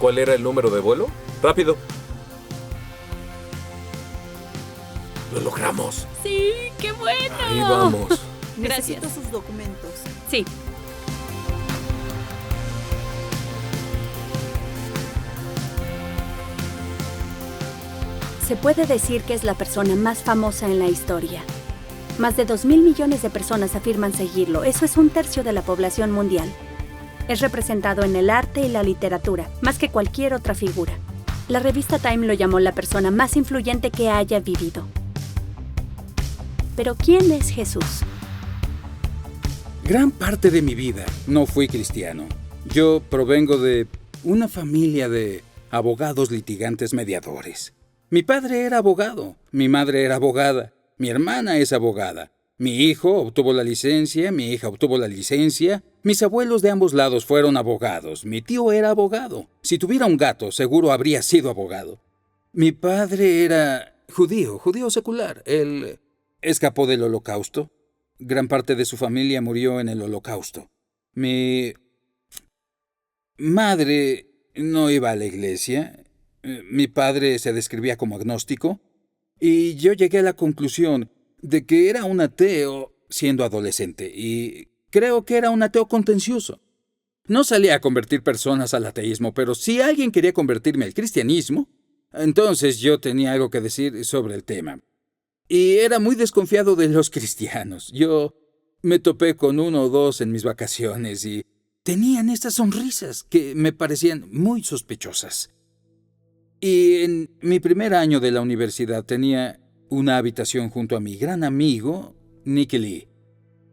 ¿Cuál era el número de vuelo? ¡Rápido! ¡Lo logramos! ¡Sí! ¡Qué bueno! Ahí vamos. Gracias. Necesito sus documentos. Sí. Se puede decir que es la persona más famosa en la historia. Más de 2.000 millones de personas afirman seguirlo. Eso es 1/3 de la población mundial. Es representado en el arte y la literatura, más que cualquier otra figura. La revista Time lo llamó la persona más influyente que haya vivido. Pero ¿quién es Jesús? Gran parte de mi vida no fui cristiano. Yo provengo de una familia de abogados litigantes mediadores. Mi padre era abogado, mi madre era abogada, mi hermana es abogada, mi hijo obtuvo la licencia, mi hija obtuvo la licencia, mis abuelos de ambos lados fueron abogados, mi tío era abogado. Si tuviera un gato, seguro habría sido abogado. Mi padre era judío secular. Él escapó del Holocausto. Gran parte de su familia murió en el Holocausto. Mi madre no iba a la iglesia. Mi padre se describía como agnóstico. Y yo llegué a la conclusión de que era un ateo siendo adolescente. Y creo que era un ateo contencioso. No salía a convertir personas al ateísmo, pero si alguien quería convertirme al cristianismo, entonces yo tenía algo que decir sobre el tema. Y era muy desconfiado de los cristianos. Yo me topé con uno o dos en mis vacaciones y tenían estas sonrisas que me parecían muy sospechosas. Y en mi primer año de la universidad tenía una habitación junto a mi gran amigo, Nicky Lee.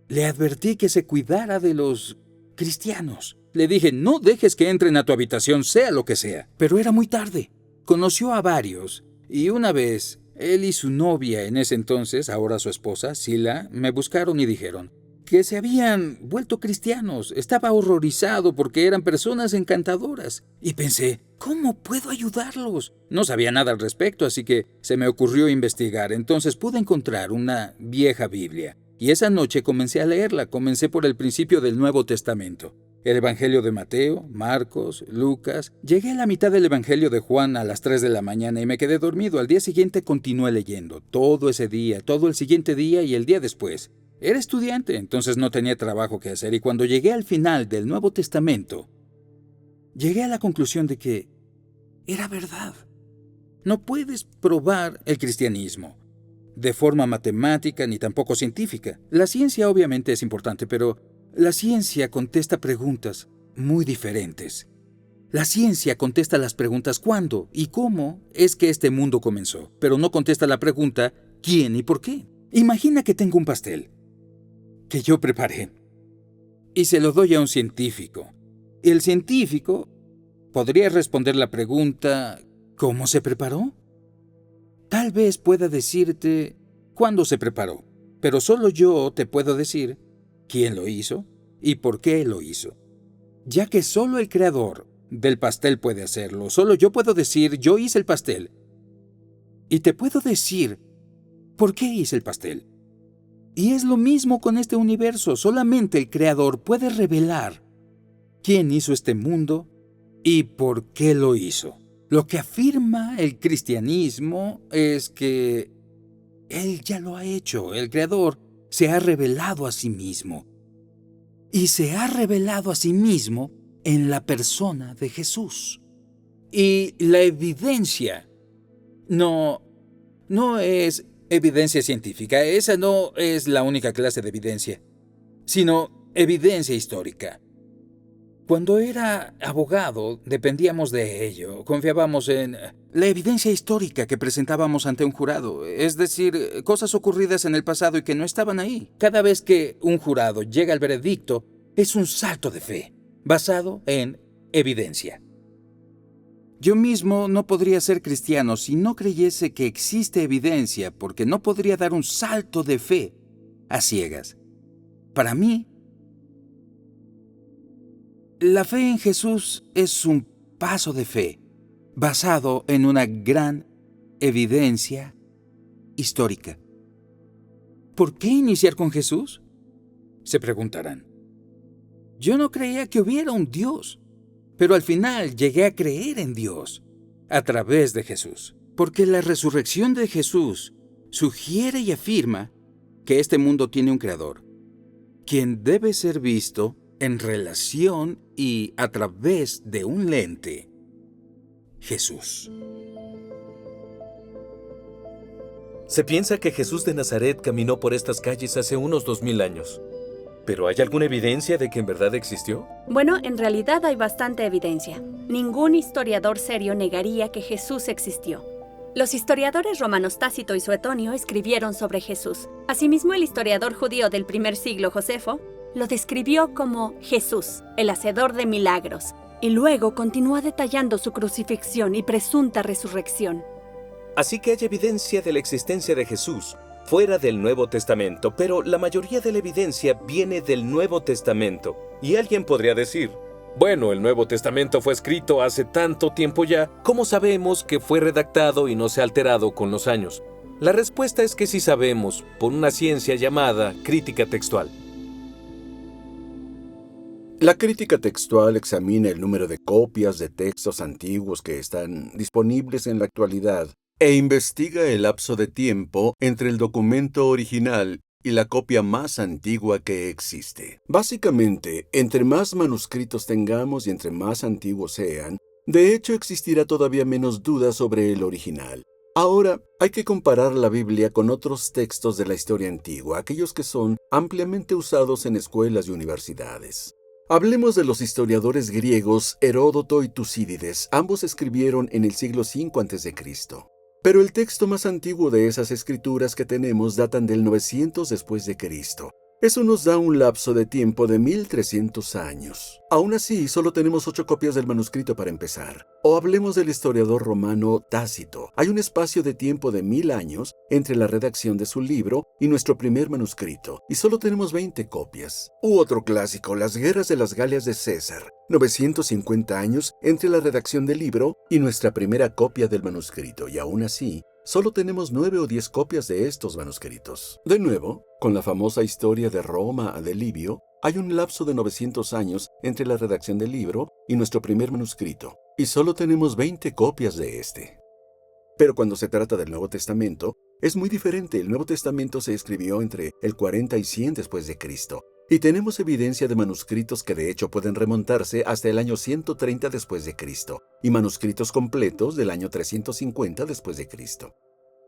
Le advertí que se cuidara de los cristianos. Le dije, no dejes que entren a tu habitación, sea lo que sea. Pero era muy tarde. Conoció a varios y una vez él y su novia en ese entonces, ahora su esposa, Sila, me buscaron y dijeron que se habían vuelto cristianos. Estaba horrorizado porque eran personas encantadoras. Y pensé, ¿cómo puedo ayudarlos? No sabía nada al respecto, así que se me ocurrió investigar. Entonces pude encontrar una vieja Biblia. Y esa noche comencé a leerla. Comencé por el principio del Nuevo Testamento. El Evangelio de Mateo, Marcos, Lucas. Llegué a la mitad del Evangelio de Juan a las 3 de la mañana y me quedé dormido. Al día siguiente continué leyendo. Todo ese día, todo el siguiente día y el día después. Era estudiante, entonces no tenía trabajo que hacer. Y cuando llegué al final del Nuevo Testamento, llegué a la conclusión de que era verdad. No puedes probar el cristianismo de forma matemática ni tampoco científica. La ciencia obviamente es importante, pero la ciencia contesta preguntas muy diferentes. La ciencia contesta las preguntas ¿cuándo y cómo es que este mundo comenzó? Pero no contesta la pregunta ¿quién y por qué? Imagina que tengo un pastel que yo preparé y se lo doy a un científico. El científico podría responder la pregunta ¿cómo se preparó? Tal vez pueda decirte cuándo se preparó, pero solo yo te puedo decir quién lo hizo y por qué lo hizo. Ya que solo el creador del pastel puede hacerlo, solo yo puedo decir yo hice el pastel. Y te puedo decir por qué hice el pastel. Y es lo mismo con este universo, solamente el creador puede revelar quién hizo este mundo y por qué lo hizo. Lo que afirma el cristianismo es que Él ya lo ha hecho. El Creador se ha revelado a sí mismo. Y se ha revelado a sí mismo en la persona de Jesús. Y la evidencia no es evidencia científica. Esa no es la única clase de evidencia, sino evidencia histórica. Cuando era abogado, dependíamos de ello. Confiábamos en la evidencia histórica que presentábamos ante un jurado. Es decir, cosas ocurridas en el pasado y que no estaban ahí. Cada vez que un jurado llega al veredicto, es un salto de fe, basado en evidencia. Yo mismo no podría ser cristiano si no creyese que existe evidencia, porque no podría dar un salto de fe a ciegas. Para mí, la fe en Jesús es un paso de fe basado en una gran evidencia histórica. ¿Por qué iniciar con Jesús? Se preguntarán. Yo no creía que hubiera un Dios. Pero al final llegué a creer en Dios a través de Jesús. Porque la resurrección de Jesús sugiere y afirma que este mundo tiene un creador, quien debe ser visto en relación y a través de un lente: Jesús. Se piensa que Jesús de Nazaret caminó por estas calles hace unos 2000 años. ¿Pero hay alguna evidencia de que en verdad existió? Bueno, en realidad hay bastante evidencia. Ningún historiador serio negaría que Jesús existió. Los historiadores romanos Tácito y Suetonio escribieron sobre Jesús. Asimismo, el historiador judío del primer siglo, Josefo, lo describió como Jesús, el hacedor de milagros, y luego continúa detallando su crucifixión y presunta resurrección. Así que hay evidencia de la existencia de Jesús fuera del Nuevo Testamento, pero la mayoría de la evidencia viene del Nuevo Testamento. Y alguien podría decir: bueno, el Nuevo Testamento fue escrito hace tanto tiempo ya, ¿cómo sabemos que fue redactado y no se ha alterado con los años? La respuesta es que sí sabemos, por una ciencia llamada crítica textual. La crítica textual examina el número de copias de textos antiguos que están disponibles en la actualidad e investiga el lapso de tiempo entre el documento original y la copia más antigua que existe. Básicamente, entre más manuscritos tengamos y entre más antiguos sean, de hecho existirá todavía menos duda sobre el original. Ahora, hay que comparar la Biblia con otros textos de la historia antigua, aquellos que son ampliamente usados en escuelas y universidades. Hablemos de los historiadores griegos Heródoto y Tucídides. Ambos escribieron en el siglo V a.C. Pero el texto más antiguo de esas escrituras que tenemos datan del 900 después de Cristo. Eso nos da un lapso de tiempo de 1300 años. Aún así, solo tenemos 8 copias del manuscrito para empezar. O hablemos del historiador romano Tácito. Hay un espacio de tiempo de 1000 años entre la redacción de su libro y nuestro primer manuscrito, y solo tenemos 20 copias. U otro clásico, las guerras de las Galias de César. 950 años entre la redacción del libro y nuestra primera copia del manuscrito, y aún así, solo tenemos 9 o 10 copias de estos manuscritos. De nuevo, con la famosa historia de Roma de Livio, hay un lapso de 900 años entre la redacción del libro y nuestro primer manuscrito, y solo tenemos 20 copias de este. Pero cuando se trata del Nuevo Testamento, es muy diferente. El Nuevo Testamento se escribió entre el 40 y 100 después de Cristo, y tenemos evidencia de manuscritos que de hecho pueden remontarse hasta el año 130 después de Cristo, y manuscritos completos del año 350 después de Cristo.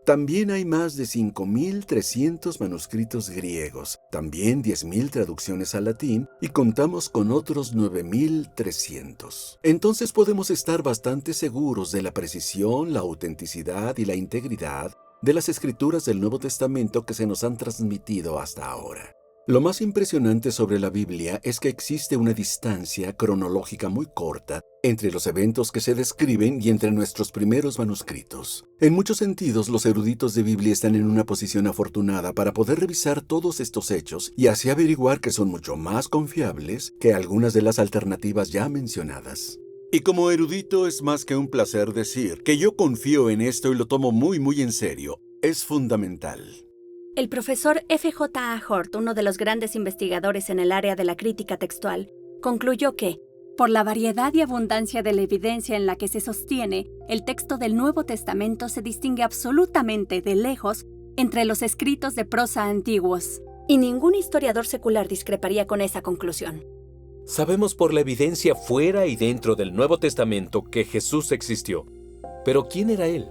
También hay más de 5.300 manuscritos griegos, también 10.000 traducciones al latín, y contamos con otros 9.300. Entonces podemos estar bastante seguros de la precisión, la autenticidad y la integridad de las escrituras del Nuevo Testamento que se nos han transmitido hasta ahora. Lo más impresionante sobre la Biblia es que existe una distancia cronológica muy corta entre los eventos que se describen y entre nuestros primeros manuscritos. En muchos sentidos, los eruditos de Biblia están en una posición afortunada para poder revisar todos estos hechos y así averiguar que son mucho más confiables que algunas de las alternativas ya mencionadas. Y como erudito es más que un placer decir que yo confío en esto y lo tomo muy en serio. Es fundamental. El profesor F.J.A. Hort, uno de los grandes investigadores en el área de la crítica textual, concluyó que, por la variedad y abundancia de la evidencia en la que se sostiene, el texto del Nuevo Testamento se distingue absolutamente de lejos entre los escritos de prosa antiguos. Y ningún historiador secular discreparía con esa conclusión. Sabemos por la evidencia fuera y dentro del Nuevo Testamento que Jesús existió. Pero ¿quién era Él?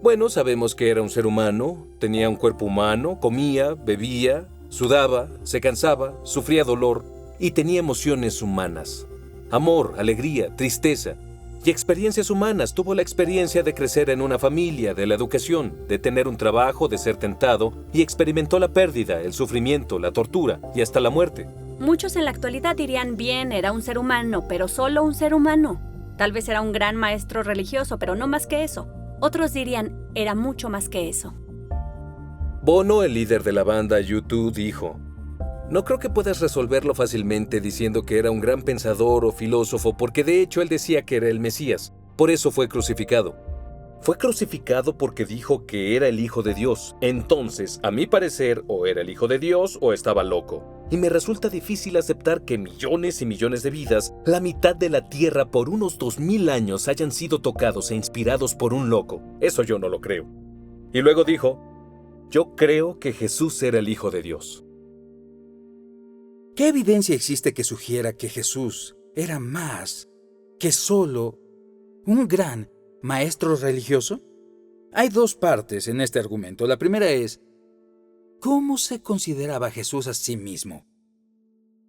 Bueno, sabemos que era un ser humano, tenía un cuerpo humano, comía, bebía, sudaba, se cansaba, sufría dolor y tenía emociones humanas. Amor, alegría, tristeza y experiencias humanas. Tuvo la experiencia de crecer en una familia, de la educación, de tener un trabajo, de ser tentado y experimentó la pérdida, el sufrimiento, la tortura y hasta la muerte. Muchos en la actualidad dirían, bien, era un ser humano, pero solo un ser humano. Tal vez era un gran maestro religioso, pero no más que eso. Otros dirían, era mucho más que eso. Bono, el líder de la banda U2, dijo: no creo que puedas resolverlo fácilmente diciendo que era un gran pensador o filósofo, porque de hecho él decía que era el Mesías. Por eso fue crucificado. Fue crucificado porque dijo que era el Hijo de Dios. Entonces, a mi parecer, o era el Hijo de Dios o estaba loco. Y me resulta difícil aceptar que millones y millones de vidas, la mitad de la Tierra por unos 2000 años, hayan sido tocados e inspirados por un loco. Eso yo no lo creo. Y luego dijo, yo creo que Jesús era el Hijo de Dios. ¿Qué evidencia existe que sugiera que Jesús era más que solo un gran maestro religioso? Hay dos partes en este argumento. La primera es, ¿cómo se consideraba Jesús a sí mismo?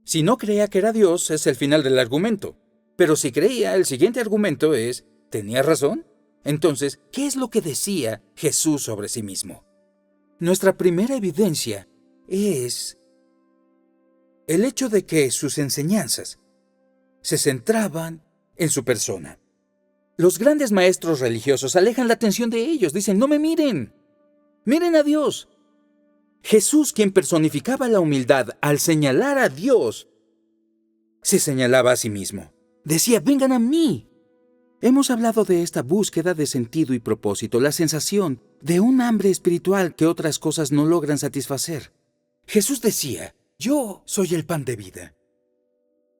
Si no creía que era Dios, es el final del argumento. Pero si creía, el siguiente argumento es, ¿tenía razón? Entonces, ¿qué es lo que decía Jesús sobre sí mismo? Nuestra primera evidencia es el hecho de que sus enseñanzas se centraban en su persona. Los grandes maestros religiosos alejan la atención de ellos. Dicen, no me miren. Miren a Dios. Jesús, quien personificaba la humildad al señalar a Dios, se señalaba a sí mismo. Decía, vengan a mí. Hemos hablado de esta búsqueda de sentido y propósito, la sensación de un hambre espiritual que otras cosas no logran satisfacer. Jesús decía, yo soy el pan de vida.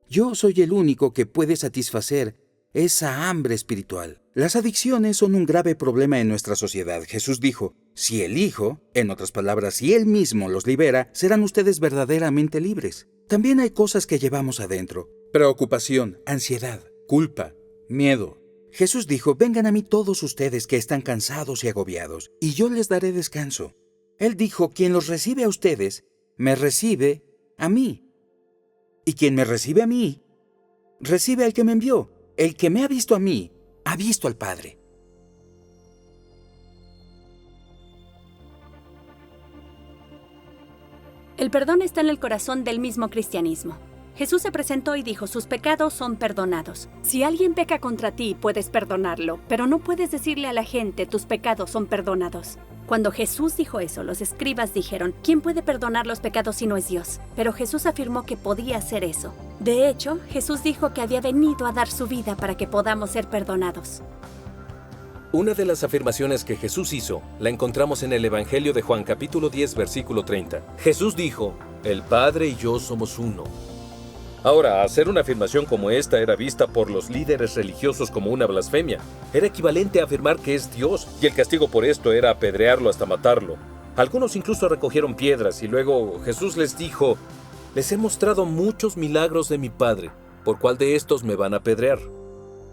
Yo soy el único que puede satisfacer esa hambre espiritual. Las adicciones son un grave problema en nuestra sociedad. Jesús dijo, si el Hijo, en otras palabras, si Él mismo los libera, serán ustedes verdaderamente libres. También hay cosas que llevamos adentro. Preocupación, ansiedad, culpa, miedo. Jesús dijo, vengan a mí todos ustedes que están cansados y agobiados, y yo les daré descanso. Él dijo, quien los recibe a ustedes, me recibe a mí. Y quien me recibe a mí, recibe al que me envió. El que me ha visto a mí, ha visto al Padre. El perdón está en el corazón del mismo cristianismo. Jesús se presentó y dijo, sus pecados son perdonados. Si alguien peca contra ti, puedes perdonarlo, pero no puedes decirle a la gente, tus pecados son perdonados. Cuando Jesús dijo eso, los escribas dijeron, ¿quién puede perdonar los pecados si no es Dios? Pero Jesús afirmó que podía hacer eso. De hecho, Jesús dijo que había venido a dar su vida para que podamos ser perdonados. Una de las afirmaciones que Jesús hizo la encontramos en el Evangelio de Juan, capítulo 10, versículo 30. Jesús dijo, el Padre y yo somos uno. Ahora, hacer una afirmación como esta era vista por los líderes religiosos como una blasfemia. Era equivalente a afirmar que es Dios, y el castigo por esto era apedrearlo hasta matarlo. Algunos incluso recogieron piedras, y luego Jesús les dijo, les he mostrado muchos milagros de mi Padre, ¿por cuál de estos me van a apedrear?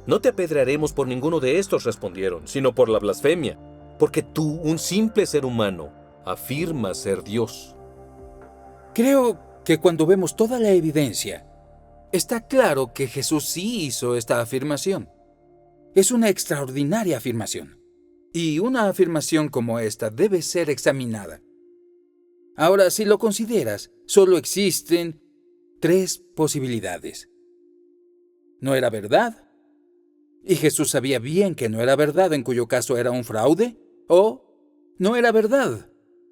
No te apedrearemos por ninguno de estos, respondieron, sino por la blasfemia, porque tú, un simple ser humano, afirmas ser Dios. Creo que cuando vemos toda la evidencia, está claro que Jesús sí hizo esta afirmación. Es una extraordinaria afirmación. Y una afirmación como esta debe ser examinada. Ahora, si lo consideras, solo existen 3 posibilidades. ¿No era verdad? Y Jesús sabía bien que no era verdad, en cuyo caso era un fraude. ¿O no era verdad?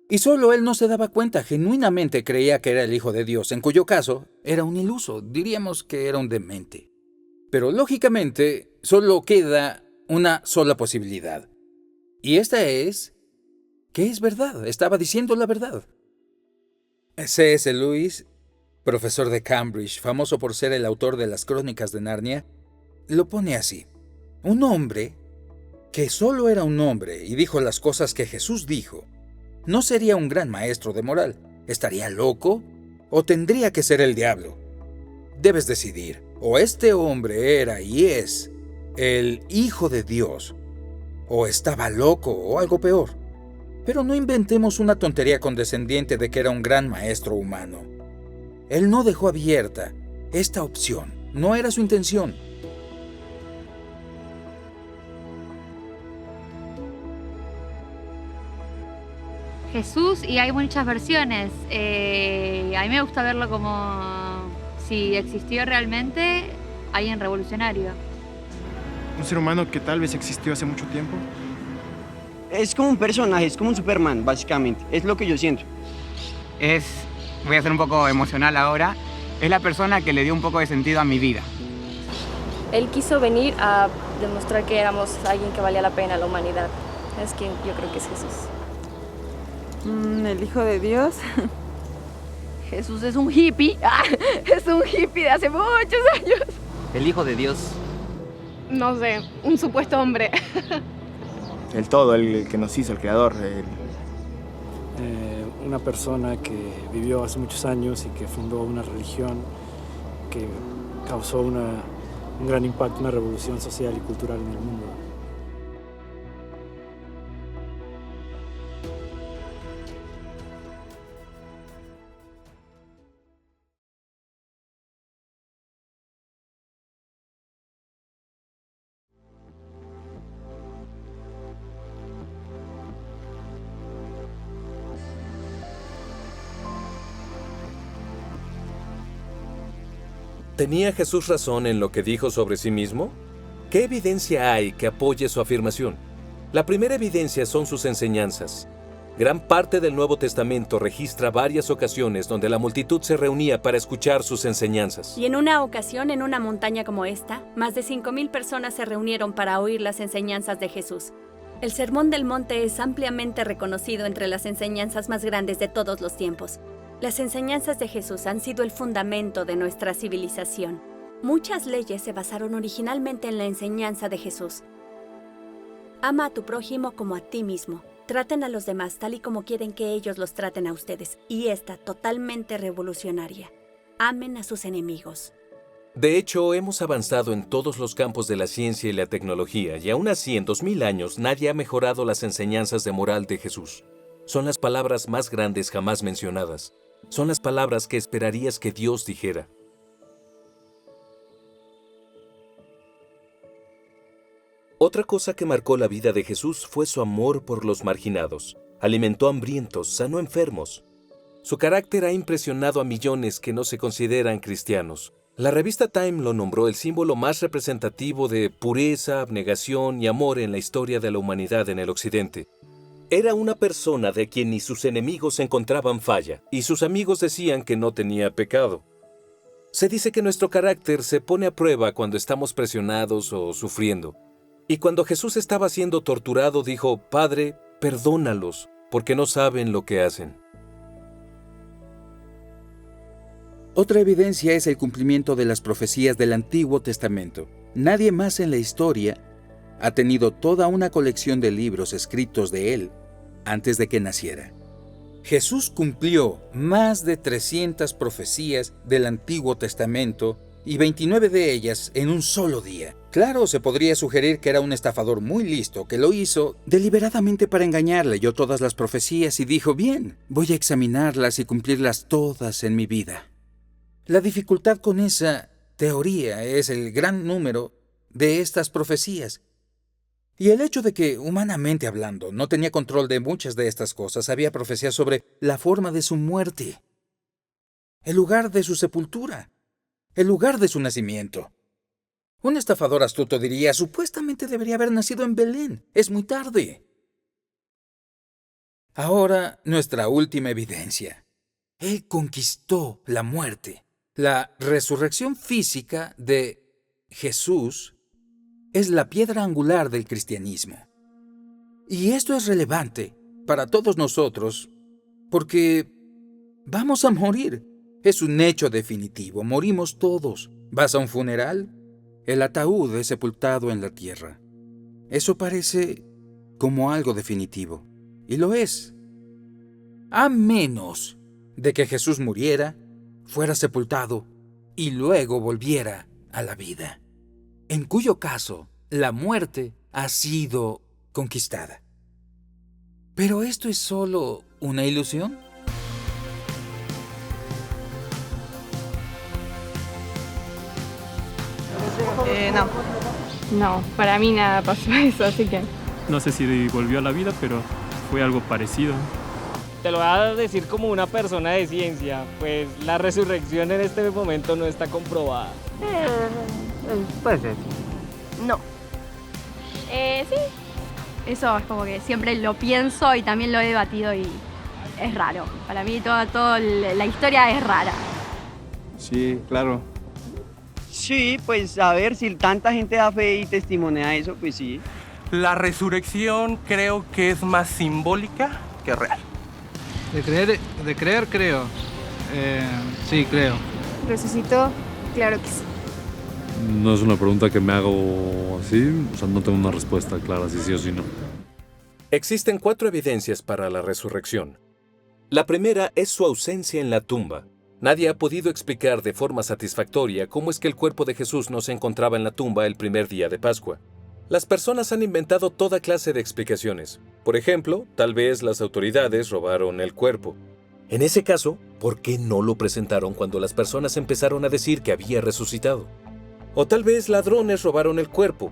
Y solo él no se daba cuenta, genuinamente creía que era el Hijo de Dios, en cuyo caso era un iluso, diríamos que era un demente. Pero lógicamente solo queda una sola posibilidad. Y esta es que es verdad, estaba diciendo la verdad. C.S. Lewis, profesor de Cambridge, famoso por ser el autor de las Crónicas de Narnia, lo pone así. Un hombre que solo era un hombre y dijo las cosas que Jesús dijo, no sería un gran maestro de moral. ¿Estaría loco? ¿O tendría que ser el diablo? Debes decidir. O este hombre era y es el Hijo de Dios, o estaba loco o algo peor. Pero no inventemos una tontería condescendiente de que era un gran maestro humano. Él no dejó abierta esta opción. No era su intención. Jesús, y hay muchas versiones. A mí me gusta verlo como si existió realmente alguien revolucionario. Un ser humano que tal vez existió hace mucho tiempo. Es como un personaje, es como un Superman, básicamente. Es lo que yo siento. Voy a ser un poco emocional ahora, es la persona que le dio un poco de sentido a mi vida. Él quiso venir a demostrar que éramos alguien que valía la pena, la humanidad. Es quien yo creo que es Jesús. El Hijo de Dios. Jesús es un hippie. Es un hippie de hace muchos años. El Hijo de Dios. No sé, un supuesto hombre. El todo, el que nos hizo, el creador. Una persona que vivió hace muchos años y que fundó una religión que causó un gran impacto, una revolución social y cultural en el mundo. ¿Tenía Jesús razón en lo que dijo sobre sí mismo? ¿Qué evidencia hay que apoye su afirmación? La primera evidencia son sus enseñanzas. Gran parte del Nuevo Testamento registra varias ocasiones donde la multitud se reunía para escuchar sus enseñanzas. Y en una ocasión, en una montaña como esta, más de 5,000 personas se reunieron para oír las enseñanzas de Jesús. El Sermón del Monte es ampliamente reconocido entre las enseñanzas más grandes de todos los tiempos. Las enseñanzas de Jesús han sido el fundamento de nuestra civilización. Muchas leyes se basaron originalmente en la enseñanza de Jesús. Ama a tu prójimo como a ti mismo. Traten a los demás tal y como quieren que ellos los traten a ustedes. Y esta totalmente revolucionaria. Amen a sus enemigos. De hecho, hemos avanzado en todos los campos de la ciencia y la tecnología, y aún así, en 2000 años, nadie ha mejorado las enseñanzas de moral de Jesús. Son las palabras más grandes jamás mencionadas. Son las palabras que esperarías que Dios dijera. Otra cosa que marcó la vida de Jesús fue su amor por los marginados. Alimentó hambrientos, sanó enfermos. Su carácter ha impresionado a millones que no se consideran cristianos. La revista Time lo nombró el símbolo más representativo de pureza, abnegación y amor en la historia de la humanidad en el Occidente. Era una persona de quien ni sus enemigos encontraban falla, y sus amigos decían que no tenía pecado. Se dice que nuestro carácter se pone a prueba cuando estamos presionados o sufriendo. Y cuando Jesús estaba siendo torturado, dijo: Padre, perdónalos, porque no saben lo que hacen. Otra evidencia es el cumplimiento de las profecías del Antiguo Testamento. Nadie más en la historia ha tenido toda una colección de libros escritos de él antes de que naciera. Jesús cumplió más de 300 profecías del Antiguo Testamento y 29 de ellas en un solo día. Claro, se podría sugerir que era un estafador muy listo que lo hizo deliberadamente para engañar. Leyó todas las profecías y dijo: bien, voy a examinarlas y cumplirlas todas en mi vida. La dificultad con esa teoría es el gran número de estas profecías. Y el hecho de que, humanamente hablando, no tenía control de muchas de estas cosas. Había profecías sobre la forma de su muerte, el lugar de su sepultura, el lugar de su nacimiento. Un estafador astuto diría: supuestamente debería haber nacido en Belén. Es muy tarde. Ahora, nuestra última evidencia. Él conquistó la muerte. La resurrección física de Jesús es la piedra angular del cristianismo. Y esto es relevante para todos nosotros porque vamos a morir. Es un hecho definitivo. Morimos todos. ¿Vas a un funeral? El ataúd es sepultado en la tierra. Eso parece como algo definitivo. Y lo es. A menos de que Jesús muriera, fuera sepultado y luego volviera a la vida. En cuyo caso, la muerte ha sido conquistada. ¿Pero esto es solo una ilusión? No, para mí nada pasó eso, así que... No sé si volvió a la vida, pero fue algo parecido. Te lo voy a decir como una persona de ciencia, pues la resurrección en este momento no está comprobada. Puede ser. No. Sí. Eso es como que siempre lo pienso y también lo he debatido y es raro. Para mí toda la historia es rara. Sí, claro. Sí, pues a ver, si tanta gente da fe y testimonia eso, pues sí. La resurrección creo que es más simbólica que real. De creer creo. Sí, creo. ¿Resucitó? Claro que sí. No es una pregunta que me hago así, o sea, no tengo una respuesta clara si sí o si no. Existen 4 evidencias para la resurrección. La primera es su ausencia en la tumba. Nadie ha podido explicar de forma satisfactoria cómo es que el cuerpo de Jesús no se encontraba en la tumba el primer día de Pascua. Las personas han inventado toda clase de explicaciones. Por ejemplo, tal vez las autoridades robaron el cuerpo. En ese caso, ¿por qué no lo presentaron cuando las personas empezaron a decir que había resucitado? O tal vez ladrones robaron el cuerpo.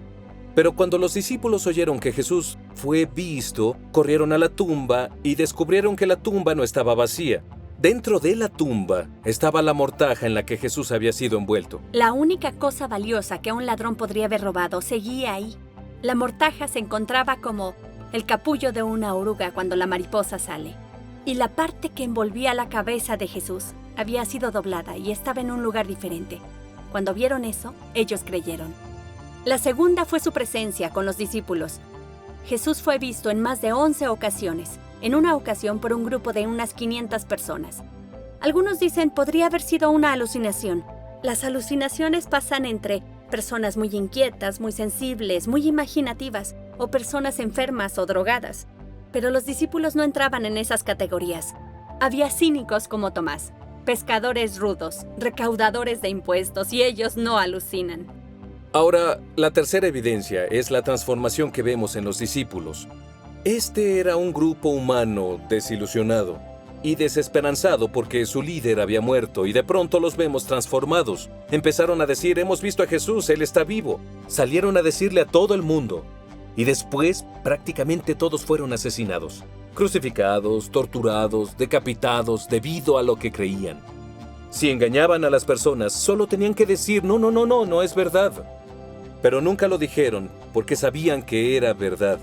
Pero cuando los discípulos oyeron que Jesús fue visto, corrieron a la tumba y descubrieron que la tumba no estaba vacía. Dentro de la tumba estaba la mortaja en la que Jesús había sido envuelto. La única cosa valiosa que un ladrón podría haber robado seguía ahí. La mortaja se encontraba como el capullo de una oruga cuando la mariposa sale. Y la parte que envolvía la cabeza de Jesús había sido doblada y estaba en un lugar diferente. Cuando vieron eso, ellos creyeron. La segunda fue su presencia con los discípulos. Jesús fue visto en más de 11 ocasiones, en una ocasión por un grupo de unas 500 personas. Algunos dicen podría haber sido una alucinación. Las alucinaciones pasan entre personas muy inquietas, muy sensibles, muy imaginativas, o personas enfermas o drogadas. Pero los discípulos no entraban en esas categorías. Había cínicos como Tomás, pescadores rudos, recaudadores de impuestos, y ellos no alucinan. Ahora, la tercera evidencia es la transformación que vemos en los discípulos. Este era un grupo humano desilusionado y desesperanzado porque su líder había muerto, y de pronto los vemos transformados. Empezaron a decir: hemos visto a Jesús, Él está vivo. Salieron a decirle a todo el mundo. Y después, prácticamente todos fueron asesinados, crucificados, torturados, decapitados debido a lo que creían. Si engañaban a las personas, solo tenían que decir: no es verdad. Pero nunca lo dijeron porque sabían que era verdad.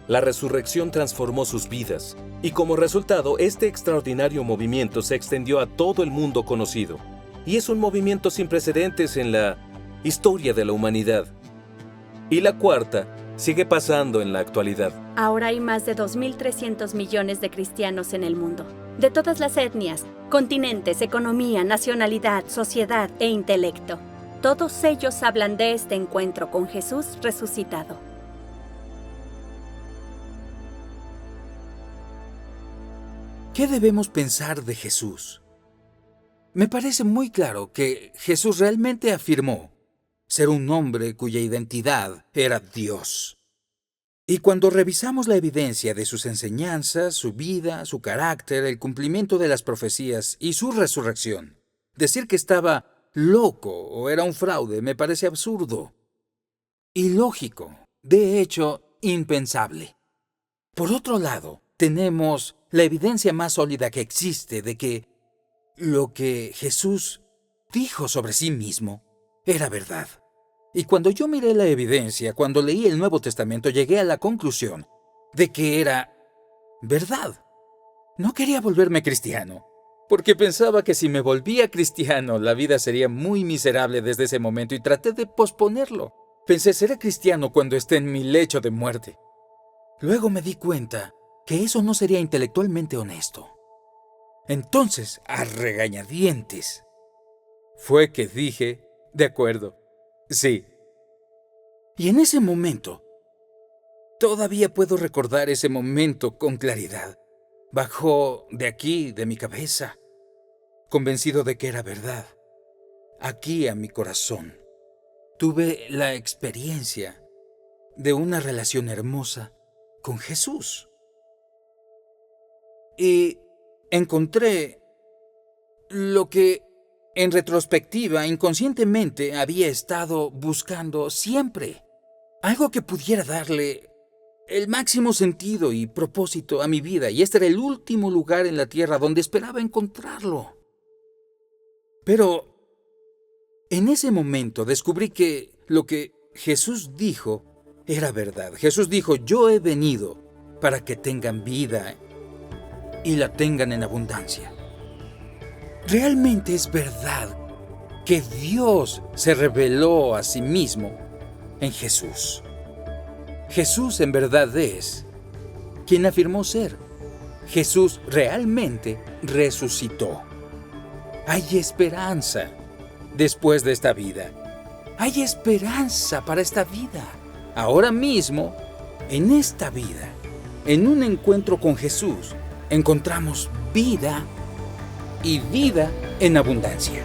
La resurrección transformó sus vidas, y como resultado, este extraordinario movimiento se extendió a todo el mundo conocido. Y es un movimiento sin precedentes en la historia de la humanidad. Y la cuarta sigue pasando en la actualidad. Ahora hay más de 2.300 millones de cristianos en el mundo, de todas las etnias, continentes, economía, nacionalidad, sociedad e intelecto. Todos ellos hablan de este encuentro con Jesús resucitado. ¿Qué debemos pensar de Jesús? Me parece muy claro que Jesús realmente afirmó ser un hombre cuya identidad era Dios. Y cuando revisamos la evidencia de sus enseñanzas, su vida, su carácter, el cumplimiento de las profecías y su resurrección, decir que estaba loco o era un fraude me parece absurdo, ilógico, de hecho, impensable. Por otro lado, tenemos la evidencia más sólida que existe de que lo que Jesús dijo sobre sí mismo era verdad. Y cuando yo miré la evidencia, cuando leí el Nuevo Testamento, llegué a la conclusión de que era verdad. No quería volverme cristiano, porque pensaba que si me volvía cristiano, la vida sería muy miserable desde ese momento, y traté de posponerlo. Pensé, seré cristiano cuando esté en mi lecho de muerte. Luego me di cuenta que eso no sería intelectualmente honesto. Entonces, a regañadientes, fue que dije, de acuerdo, sí. Y en ese momento, todavía puedo recordar ese momento con claridad. Bajó de aquí, de mi cabeza, convencido de que era verdad. Aquí a mi corazón, tuve la experiencia de una relación hermosa con Jesús. Y encontré lo que, en retrospectiva, inconscientemente había estado buscando siempre. Algo que pudiera darle el máximo sentido y propósito a mi vida, y este era el último lugar en la tierra donde esperaba encontrarlo. Pero en ese momento descubrí que lo que Jesús dijo era verdad. Jesús dijo: yo he venido para que tengan vida y la tengan en abundancia. Realmente es verdad que Dios se reveló a sí mismo en Jesús. Jesús en verdad es quien afirmó ser. Jesús realmente resucitó. Hay esperanza después de esta vida. Hay esperanza para esta vida. Ahora mismo, en esta vida, en un encuentro con Jesús, encontramos vida y vida en abundancia.